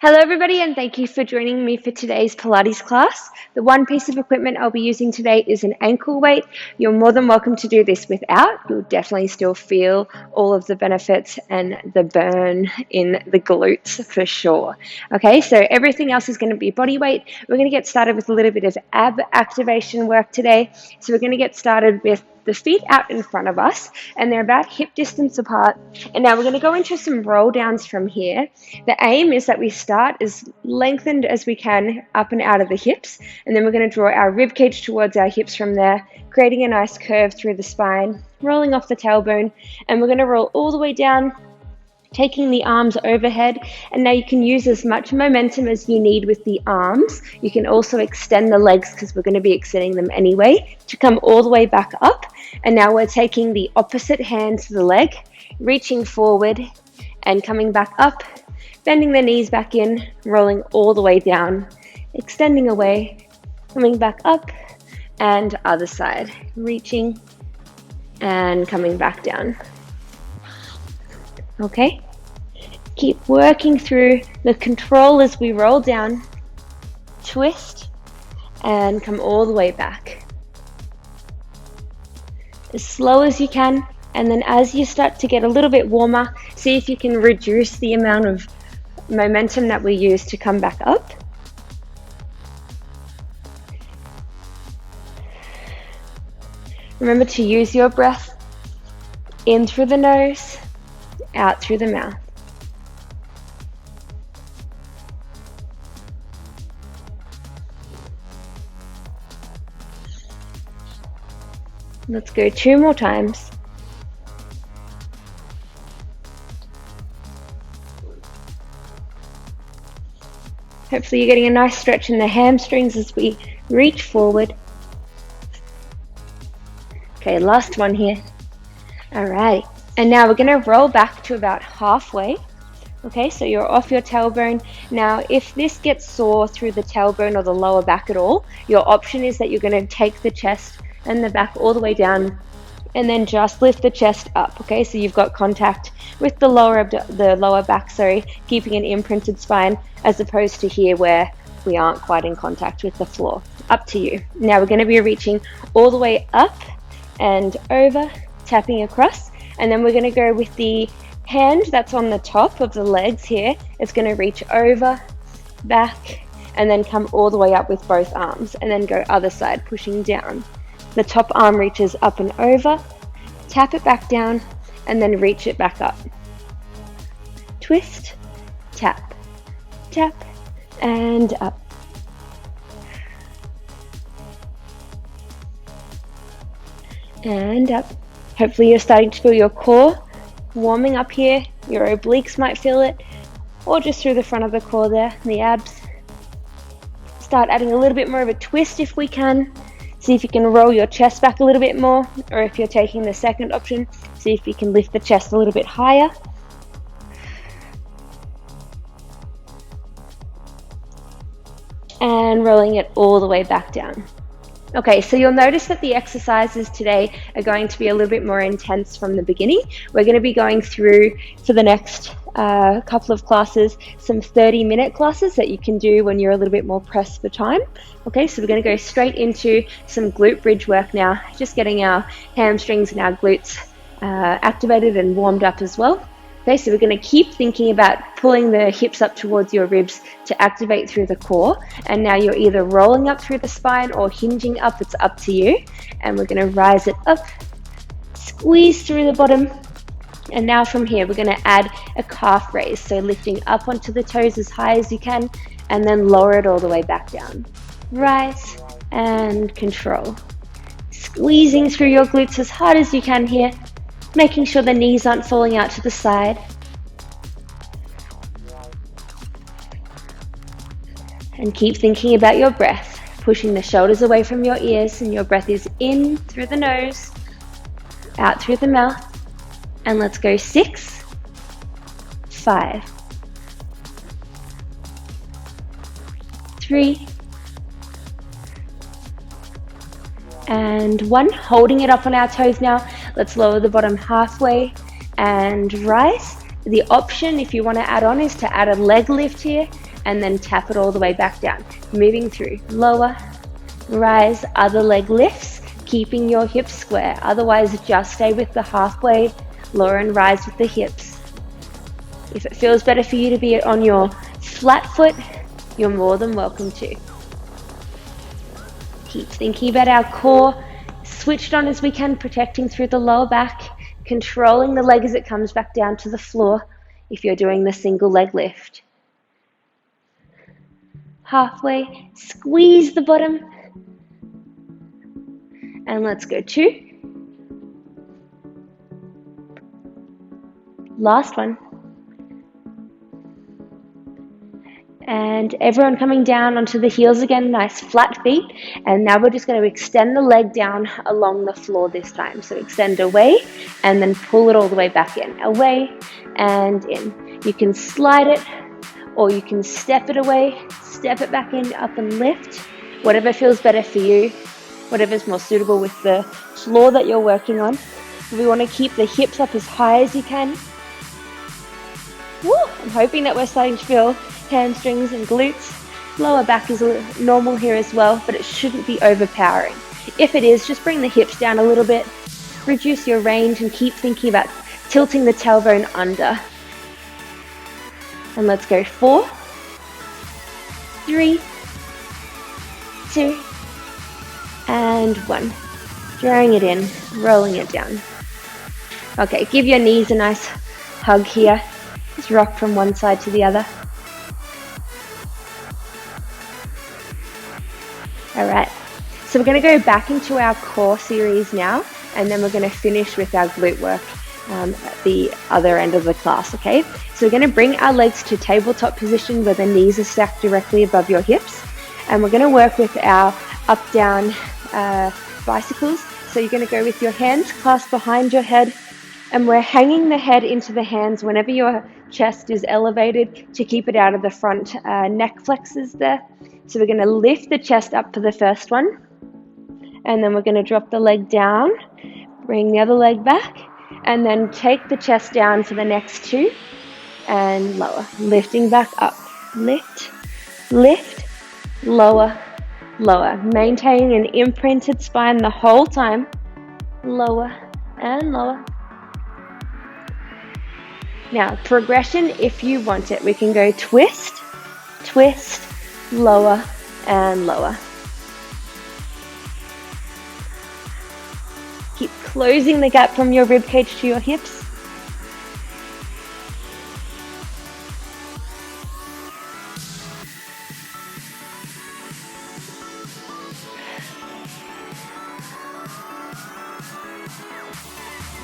Hello everybody and thank you for joining me for today's Pilates class. The one piece of equipment I'll be using today is an ankle weight. You're more than welcome to do this without. You'll definitely still feel all of the benefits and the burn in the glutes for sure. Okay, so everything else is going to be body weight. We're going to get started with a little bit of ab activation work today. So we're going to get started with the feet out in front of us and they're about hip distance apart. And now we're going to go into some roll downs from here. The aim is that we start as lengthened as we can up and out of the hips, and then we're going to draw our rib cage towards our hips from there, creating a nice curve through the spine, rolling off the tailbone, and we're going to roll all the way down, taking the arms overhead. And now you can use as much momentum as you need with the arms. You can also extend the legs because we're going to be extending them anyway to come all the way back up. And now we're taking the opposite hand to the leg, reaching forward and coming back up, bending the knees back in, rolling all the way down, extending away, coming back up, and other side, reaching and coming back down. Okay, keep working through the control as we roll down, twist, and come all the way back. As slow as you can, and then as you start to get a little bit warmer, see if you can reduce the amount of momentum that we use to come back up. Remember to use your breath in through the nose, out through the mouth. Let's go 2 more times. Hopefully you're getting a nice stretch in the hamstrings as we reach forward. Okay, last one here. Alright, and now we're going to roll back to about halfway. Okay, so you're off your tailbone. Now, if this gets sore through the tailbone or the lower back at all, your option is that you're going to take the chest and the back all the way down and then just lift the chest up. Okay, so you've got contact with the lower back, keeping an imprinted spine, as opposed to here where we aren't quite in contact with the floor. Up to you. Now we're going to be reaching all the way up and over, tapping across, and then we're going to go with the hand that's on the top of the legs here. It's going to reach over, back, and then come all the way up with both arms, and then go other side, pushing down. The top arm reaches up and over, tap it back down, and then reach it back up. Twist, tap, tap, and up. And up. Hopefully you're starting to feel your core warming up here. Your obliques might feel it, or just through the front of the core there, the abs. Start adding a little bit more of a twist if we can. See if you can roll your chest back a little bit more, or if you're taking the second option, see if you can lift the chest a little bit higher. And rolling it all the way back down. Okay, so you'll notice that the exercises today are going to be a little bit more intense from the beginning. We're going to be going through, for the next couple of classes, some 30-minute classes that you can do when you're a little bit more pressed for time. Okay, so we're going to go straight into some glute bridge work now, just getting our hamstrings and our glutes activated and warmed up as well. Okay, so we're going to keep thinking about pulling the hips up towards your ribs to activate through the core. And now you're either rolling up through the spine or hinging up. It's up to you. And we're going to rise it up, squeeze through the bottom. And now from here, we're going to add a calf raise. So lifting up onto the toes as high as you can, and then lower it all the way back down. Rise and control. Squeezing through your glutes as hard as you can here, making sure the knees aren't falling out to the side. And keep thinking about your breath, pushing the shoulders away from your ears, and your breath is in through the nose, out through the mouth. And let's go 6, 5, 3, and 1. Holding it up on our toes now. Let's lower the bottom halfway and rise. The option, if you want to add on, is to add a leg lift here. and then tap it all the way back down. Moving through, lower, rise, other leg lifts, keeping your hips square. Otherwise, just stay with the halfway, lower and rise with the hips. If it feels better for you to be on your flat foot, you're more than welcome to. Keep thinking about our core, switched on as we can, protecting through the lower back, controlling the leg as it comes back down to the floor if you're doing the single leg lift. Halfway, squeeze the bottom, and let's go 2. Last one. And everyone coming down onto the heels again, nice flat feet. And now we're just going to extend the leg down along the floor this time. So extend away and then pull it all the way back in. Away and in. You can slide it or you can step it away, step it back in, up and lift. Whatever feels better for you, whatever's more suitable with the floor that you're working on. We want to keep the hips up as high as you can. Woo! I'm hoping that we're starting to feel hamstrings and glutes. Lower back is normal here as well, but it shouldn't be overpowering. If it is, just bring the hips down a little bit, reduce your range, and keep thinking about tilting the tailbone under. And let's go 4, 3, 2, and 1. Drawing it in, rolling it down. Okay, give your knees a nice hug here. Just rock from one side to the other. Alright, so we're going to go back into our core series now, and then we're going to finish with our glute work at the other end of the class, okay? So we're going to bring our legs to tabletop position where the knees are stacked directly above your hips, and we're going to work with our up-down bicycles. So you're going to go with your hands clasped behind your head, and we're hanging the head into the hands whenever your chest is elevated to keep it out of the front neck flexors there. So we're going to lift the chest up for the first one, and then we're going to drop the leg down, bring the other leg back, and then take the chest down for the next 2, and lower, lifting back up, lift, lift, lower, lower, maintaining an imprinted spine the whole time, lower and lower. Now, progression, if you want it, we can go twist, twist, lower and lower. Keep closing the gap from your rib cage to your hips.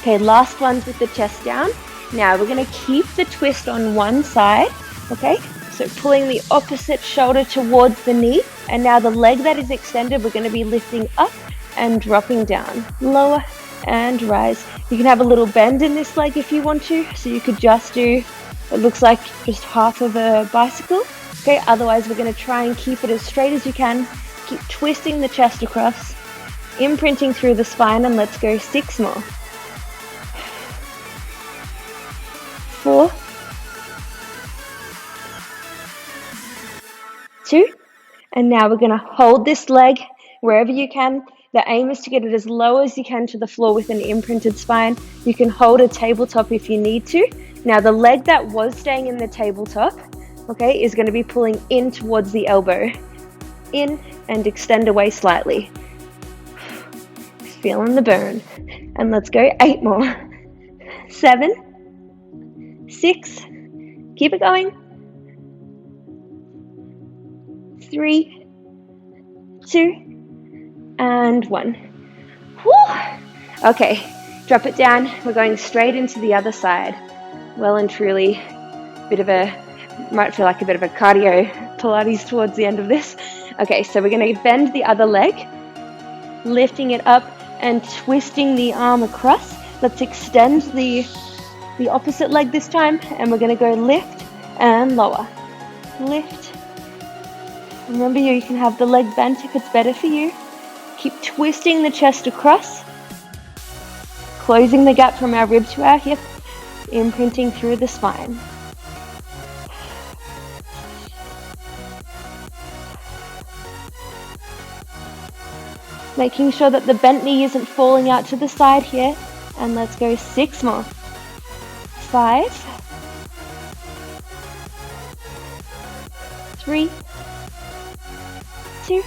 Okay, last ones with the chest down. Now we're going to keep the twist on one side, okay? So pulling the opposite shoulder towards the knee, and now the leg that is extended, we're going to be lifting up and dropping down. Lower and rise. You can have a little bend in this leg if you want to, so you could just do, it looks like just half of a bicycle. Okay, otherwise we're going to try and keep it as straight as you can. Keep twisting the chest across, imprinting through the spine, and let's go 6 more. 4, 2, and now we're going to hold this leg wherever you can. The aim is to get it as low as you can to the floor with an imprinted spine. You can hold a tabletop if you need to. Now the leg that was staying in the tabletop, okay, is going to be pulling in towards the elbow. In and extend away slightly. Feeling the burn. And let's go 8 more. 7, 6, keep it going. 3, 2, and 1. Whew. Okay, drop it down. We're going straight into the other side. Well and truly, might feel like a bit of a cardio Pilates towards the end of this. Okay, so we're going to bend the other leg, lifting it up and twisting the arm across. Let's extend the opposite leg this time, and we're going to go lift and lower. Lift. Remember, you can have the leg bent if it's better for you. Keep twisting the chest across, closing the gap from our rib to our hip, imprinting through the spine. Making sure that the bent knee isn't falling out to the side here. And let's go 6 more. 5, 3, 2,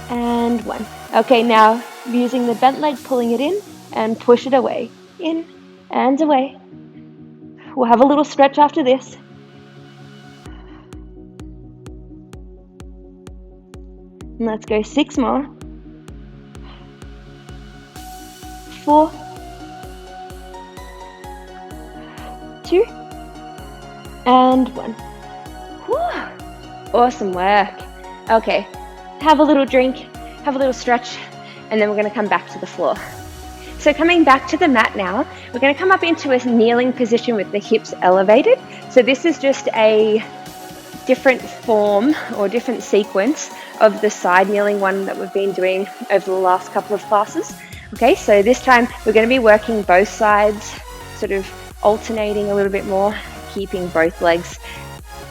and 1. Okay, now using the bent leg, pulling it in and push it away. In and away. We'll have a little stretch after this. And let's go 6 more. 4, 2, and 1. Whew. Awesome work. Okay, have a little drink, have a little stretch, and then we're going to come back to the floor. So coming back to the mat now, we're going to come up into a kneeling position with the hips elevated. So this is just a different form or different sequence of the side kneeling one that we've been doing over the last couple of classes. Okay, so this time we're going to be working both sides, sort of alternating a little bit more, keeping both legs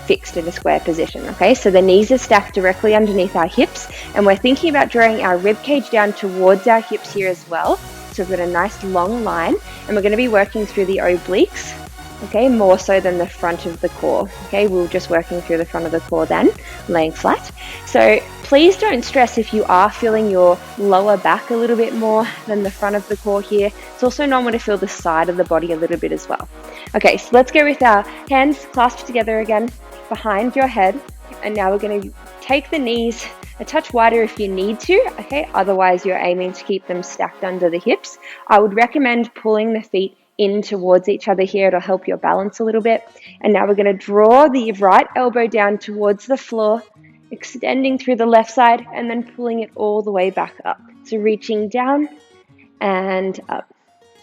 fixed in a square position. Okay, so the knees are stacked directly underneath our hips, and we're thinking about drawing our rib cage down towards our hips here as well. So we've got a nice long line, and we're going to be working through the obliques, okay, more so than the front of the core. Okay, we're just working through the front of the core then, laying flat. So please don't stress if you are feeling your lower back a little bit more than the front of the core here. It's also normal to feel the side of the body a little bit as well. Okay, so let's go with our hands clasped together again behind your head, and now we're going to take the knees a touch wider if you need to, okay, otherwise you're aiming to keep them stacked under the hips. I would recommend pulling the feet in towards each other here. It'll help your balance a little bit. And now we're going to draw the right elbow down towards the floor, extending through the left side and then pulling it all the way back up. So reaching down and up.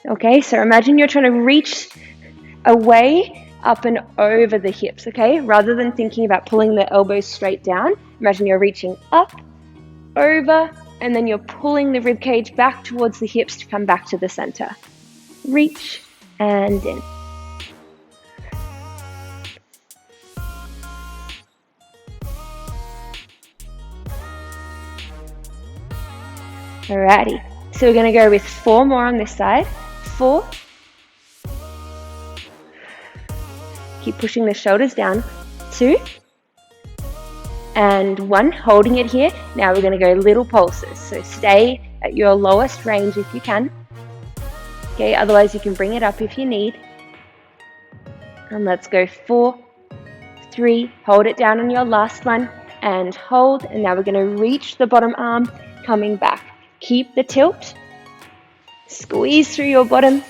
Okay, so imagine you're trying to reach away, up and over the hips, okay? Rather than thinking about pulling the elbows straight down, imagine you're reaching up, over, and then you're pulling the rib cage back towards the hips to come back to the center. Reach and in. Alrighty, so we're going to go with 4 more on this side. 4. Keep pushing the shoulders down. 2. And 1, holding it here. Now we're going to go little pulses. So stay at your lowest range if you can. Okay, otherwise you can bring it up if you need. And let's go 4, 3, hold it down on your last one, and hold. And now we're going to reach the bottom arm, coming back. Keep the tilt. Squeeze through your bottom.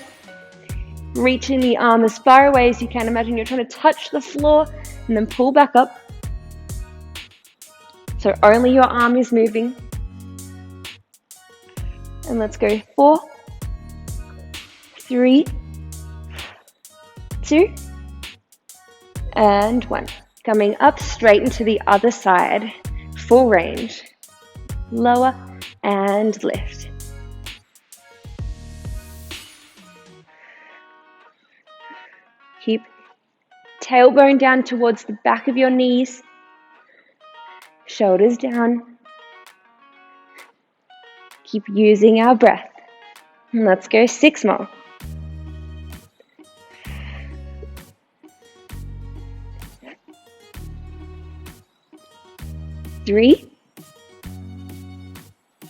Reaching the arm as far away as you can. Imagine you're trying to touch the floor, and then pull back up. So only your arm is moving. And let's go 4, 3, 2, and 1. Coming up straight into the other side, full range. Lower and lift. Keep tailbone down towards the back of your knees. Shoulders down. Keep using our breath. And let's go 6 more. 3,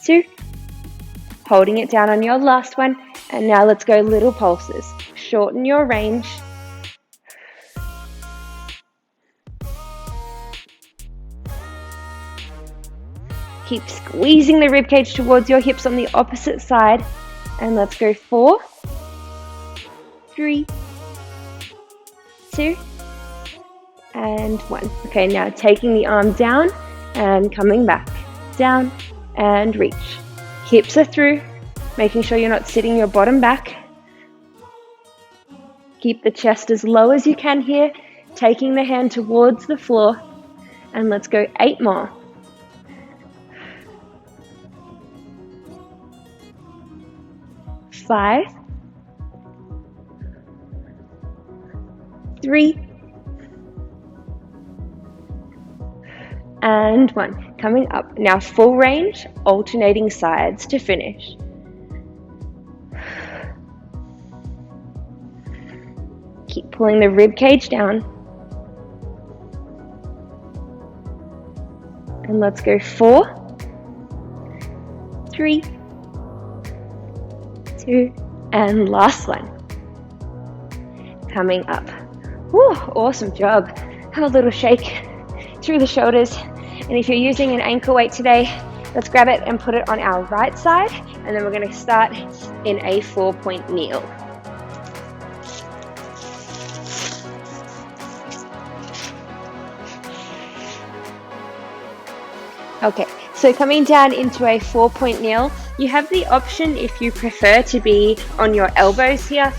2, holding it down on your last one, and now let's go little pulses. Shorten your range. Keep squeezing the ribcage towards your hips on the opposite side, and let's go 4, 3, 2, and 1. Okay, now taking the arm down and coming back, down and reach. Hips are through, making sure you're not sitting your bottom back. Keep the chest as low as you can here, taking the hand towards the floor, and let's go 8 more. 5, 3, and 1. Coming up. Now full range, alternating sides to finish. Keep pulling the rib cage down. And let's go 4, 3, 2, and last one. Coming up. Woo, awesome job. Have a little shake through the shoulders. And if you're using an ankle weight today, let's grab it and put it on our right side. And then we're going to start in a 4-point kneel. Okay, so coming down into a 4-point kneel, you have the option if you prefer to be on your elbows here.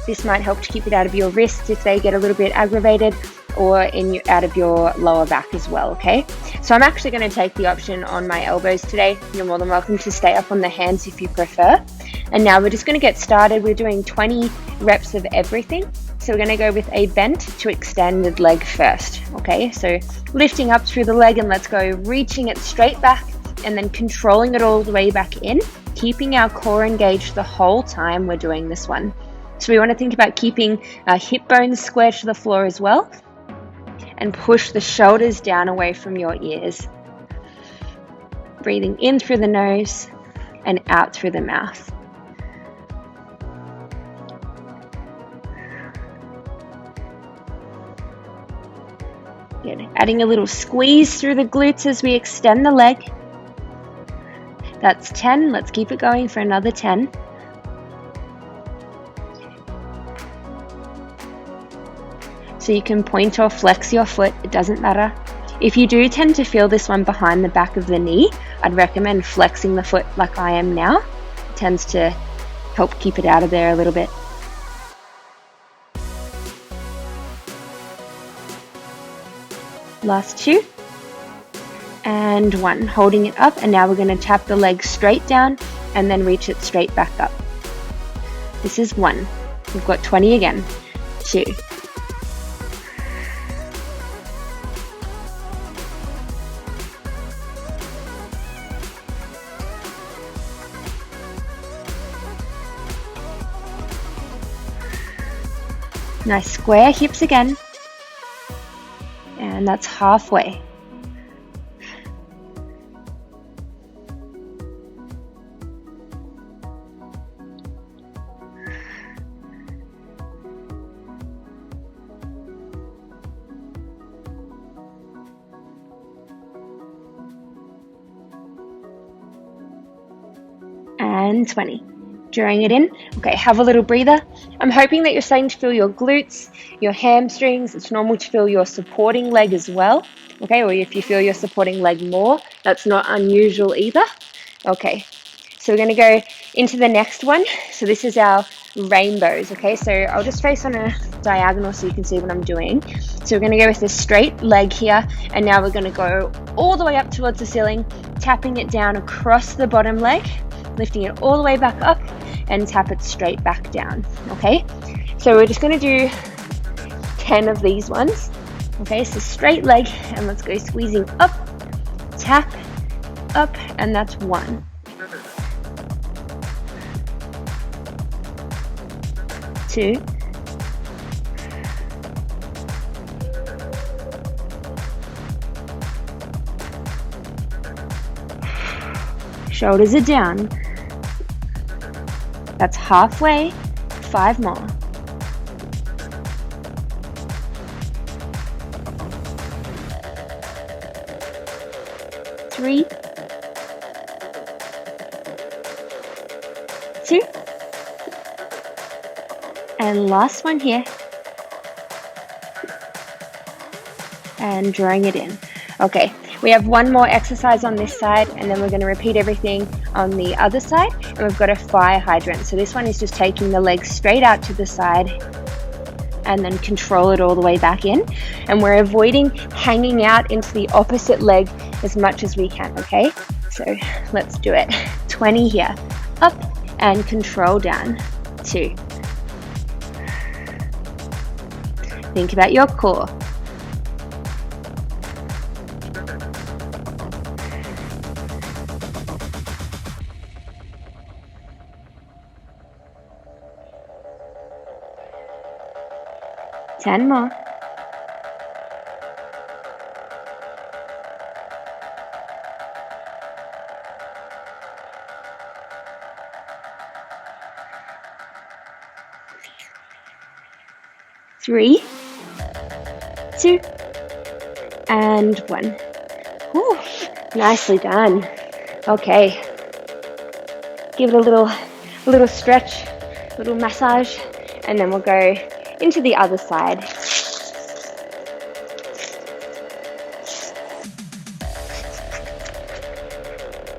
This might help to keep it out of your wrists if they get a little bit aggravated, or out of your lower back as well, okay? So I'm actually going to take the option on my elbows today. You're more than welcome to stay up on the hands if you prefer. And now we're just going to get started. We're doing 20 reps of everything. So we're going to go with a bent to extended leg first, okay? So lifting up through the leg, and let's go reaching it straight back and then controlling it all the way back in, keeping our core engaged the whole time we're doing this one. So we want to think about keeping our hip bones square to the floor as well, and push the shoulders down away from your ears. Breathing in through the nose and out through the mouth. Good. Adding a little squeeze through the glutes as we extend the leg. That's 10. Let's keep it going for another 10. So you can point or flex your foot, it doesn't matter. If you do tend to feel this one behind the back of the knee, I'd recommend flexing the foot like I am now. It tends to help keep it out of there a little bit. Last 2. And 1. Holding it up, and now we're going to tap the leg straight down and then reach it straight back up. This is 1. We've got 20 again. 2. Nice square hips again. And that's halfway. And 20. Drawing it in. Okay, have a little breather. I'm hoping that you're starting to feel your glutes, your hamstrings. It's normal to feel your supporting leg as well. Okay, or if you feel your supporting leg more, that's not unusual either. Okay, so we're going to go into the next one. So this is our rainbows. Okay, so I'll just face on a diagonal so you can see what I'm doing. So we're going to go with a straight leg here, and now we're going to go all the way up towards the ceiling, tapping it down across the bottom leg, lifting it all the way back up and tap it straight back down. Okay, so we're just going to do 10 of these ones. Okay, so straight leg, and let's go squeezing up, tap, up, and that's 1. 2. 3. Shoulders are down. That's halfway. 5 more. 3, 2, and last one here, and drawing it in. Okay, we have one more exercise on this side, and then we're going to repeat everything on the other side, and we've got a fire hydrant. So this one is just taking the leg straight out to the side and then control it all the way back in, and we're avoiding hanging out into the opposite leg as much as we can. Okay, so let's do it. 20 here, up and control down. 2. Think about your core. 10 more. Three, 2, and 1. Whew, nicely done. Okay, give it a little stretch, a little massage, and then we'll go into the other side.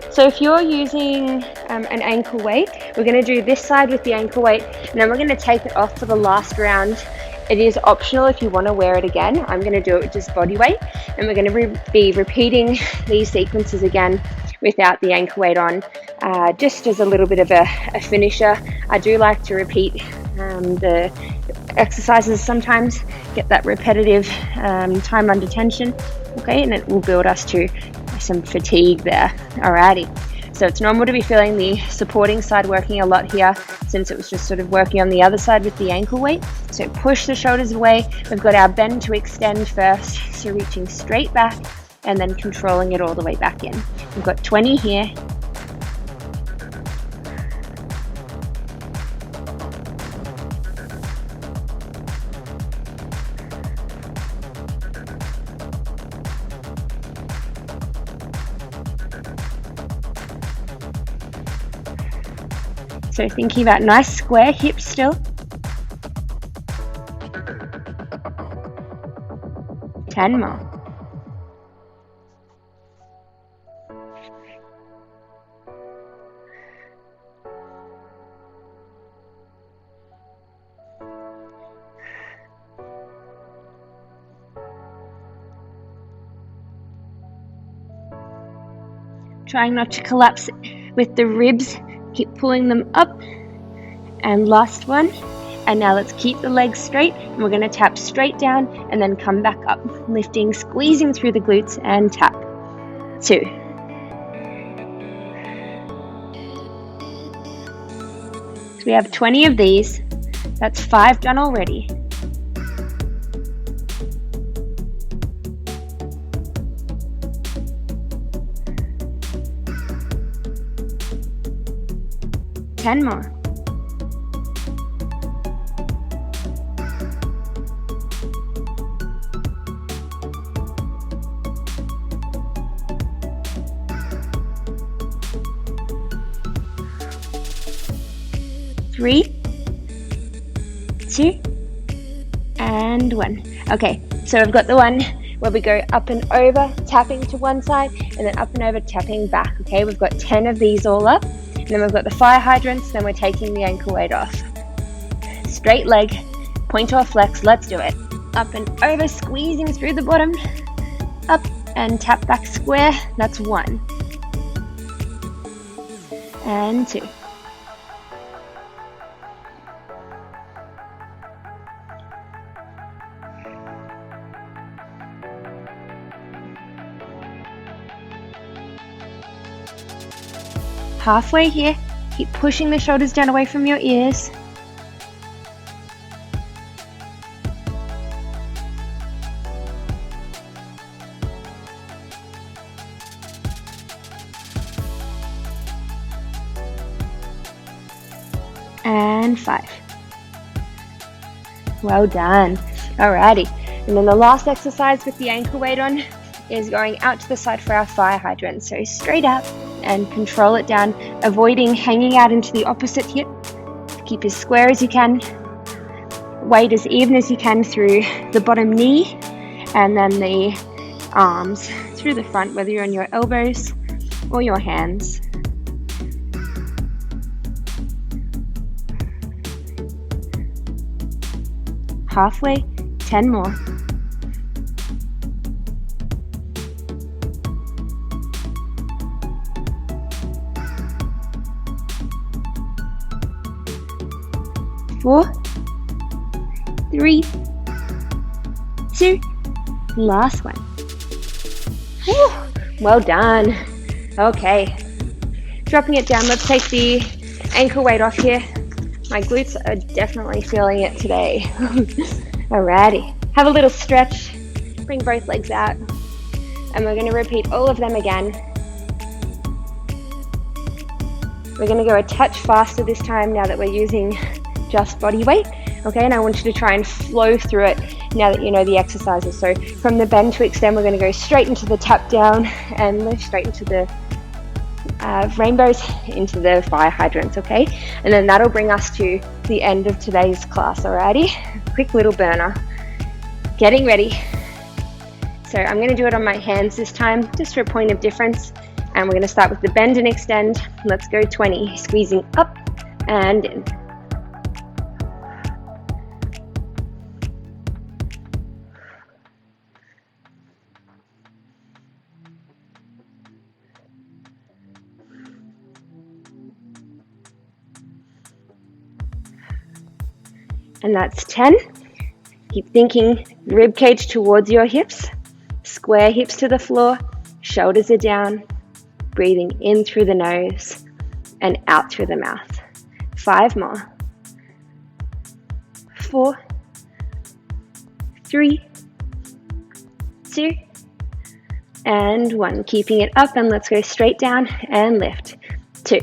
So if you're using an ankle weight, we're going to do this side with the ankle weight, and then we're going to take it off for the last round. It is optional if you want to wear it again. I'm going to do it with just body weight, and we're going to be repeating these sequences again without the ankle weight on, just as a little bit of a finisher. I do like to repeat the exercises sometimes, get that repetitive time under tension, okay, and it will build us to some fatigue there. Alrighty, so it's normal to be feeling the supporting side working a lot here, since it was just sort of working on the other side with the ankle weight. So push the shoulders away. We've got our bend to extend first, so reaching straight back and then controlling it all the way back in. We've got 20 here. So thinking about nice square hips still. 10 more. Trying not to collapse with the ribs. Keep pulling them up, and last one. And now let's keep the legs straight, and we're going to tap straight down and then come back up, lifting, squeezing through the glutes, and tap. 2. So we have 20 of these. That's 5 done already. Ten more. Three, 2, and 1. Okay, so we've got the one where we go up and over, tapping to one side, and then up and over, tapping back. Okay, we've got 10 of these all up. And then we've got the fire hydrants, then we're taking the ankle weight off. Straight leg, point or flex, let's do it. Up and over, squeezing through the bottom. Up and tap back square, that's 1. And 2. Halfway here, keep pushing the shoulders down away from your ears. And 5. Well done. Alrighty, and then the last exercise with the ankle weight on is going out to the side for our fire hydrant. So straight up and control it down, avoiding hanging out into the opposite hip. Keep as square as you can. Weight as even as you can through the bottom knee, and then the arms through the front, whether you're on your elbows or your hands. Halfway, 10 more. Four, 3, 2, last one. Whew, well done. Okay, dropping it down. Let's take the ankle weight off here. My glutes are definitely feeling it today. Alrighty, have a little stretch, bring both legs out, and we're going to repeat all of them again. We're going to go a touch faster this time now that we're using just body weight, okay? And I want you to try and flow through it now that you know the exercises. So from the bend to extend, we're going to go straight into the tap down and lift straight into the rainbows, into the fire hydrants, okay? And then that'll bring us to the end of today's class, alrighty? Quick little burner. Getting ready. So I'm going to do it on my hands this time, just for a point of difference. And we're going to start with the bend and extend. Let's go 20, squeezing up and in. And that's 10. Keep thinking rib cage towards your hips, square hips to the floor, shoulders are down, breathing in through the nose and out through the mouth. 5 more. 4, 3, 2, and 1. Keeping it up, and let's go straight down and lift. 2.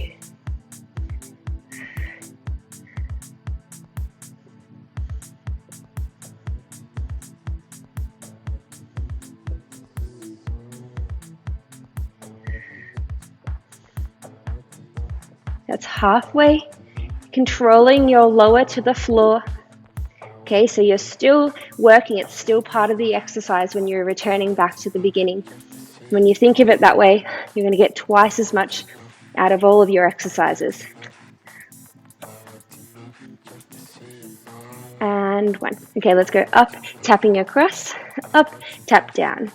That's halfway, controlling your lower to the floor. Okay, so you're still working, it's still part of the exercise when you're returning back to the beginning. When you think of it that way, you're going to get twice as much out of all of your exercises. And 1. Okay, let's go up, tapping across, up, tap down.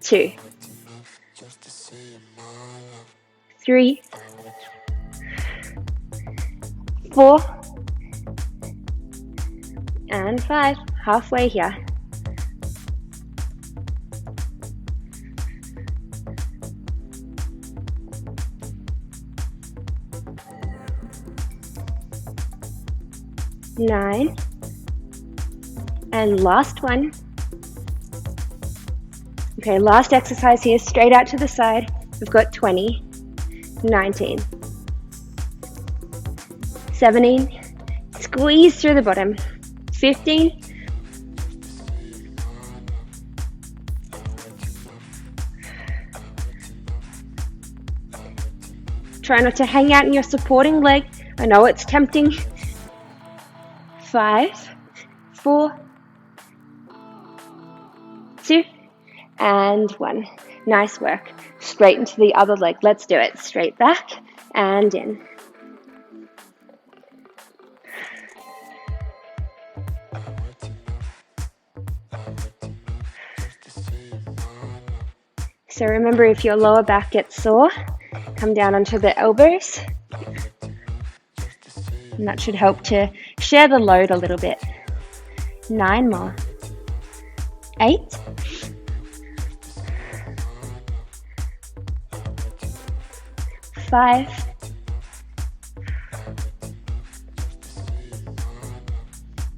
2, 3, 4, and 5. Halfway here. 9, and last one. Okay, last exercise here, straight out to the side. We've got 20, 19, 17, squeeze through the bottom, 15, 'Try not to hang out in your supporting leg. I know it's tempting. 5, 4, 2, and 1. Nice work. Straight into the other leg. Let's do it. Straight back and in. So remember, if your lower back gets sore, come down onto the elbows. And that should help to share the load a little bit. 9 more. 8. 5.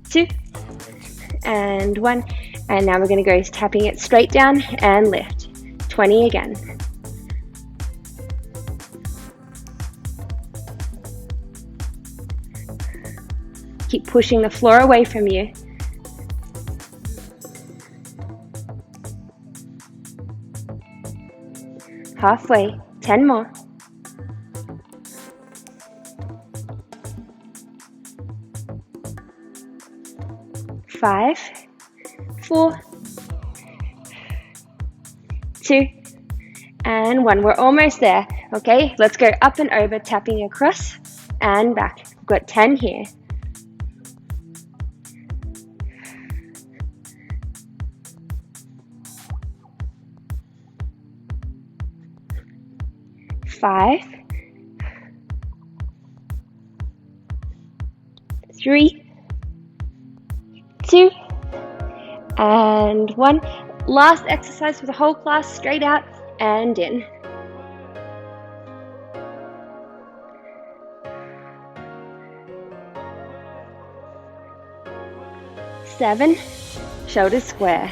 2. And 1. And now we're going to go tapping it straight down and lift. 20 again. Keep pushing the floor away from you. Halfway. 10 more. 5, 4, 2, and 1. We're almost there. Okay, let's go up and over, tapping across and back. We've got 10 here. 5, 3, 2, and 1. Last exercise for the whole class, straight out and in. 7, shoulders square.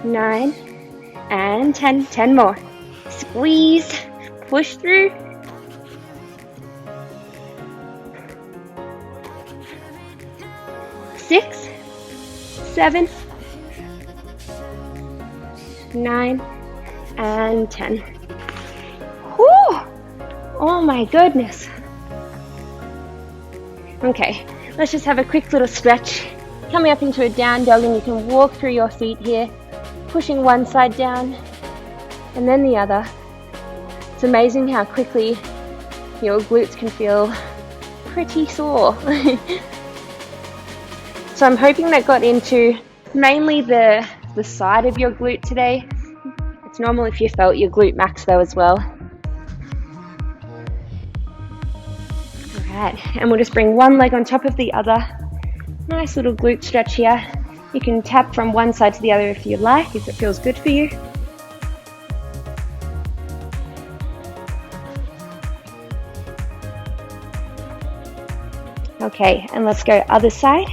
9 and 10. 10 more. Squeeze, push through. 6, 7, 9 and 10. Whew! Oh my goodness. Okay, let's just have a quick little stretch. Coming up into a down dog, and you can walk through your feet here, pushing one side down and then the other. It's amazing how quickly your glutes can feel pretty sore. So I'm hoping that got into mainly the side of your glute today. It's normal if you felt your glute max though as well. Alright, and we'll just bring one leg on top of the other. Nice little glute stretch here. You can tap from one side to the other if you like, if it feels good for you. Okay, and let's go other side.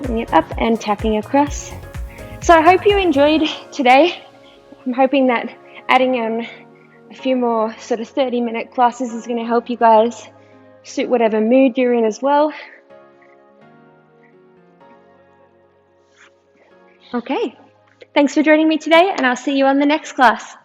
Bring it up and tapping across. So I hope you enjoyed today. I'm hoping that adding on a few more sort of 30-minute classes is going to help you guys suit whatever mood you're in as well. Okay, thanks for joining me today, and I'll see you on the next class.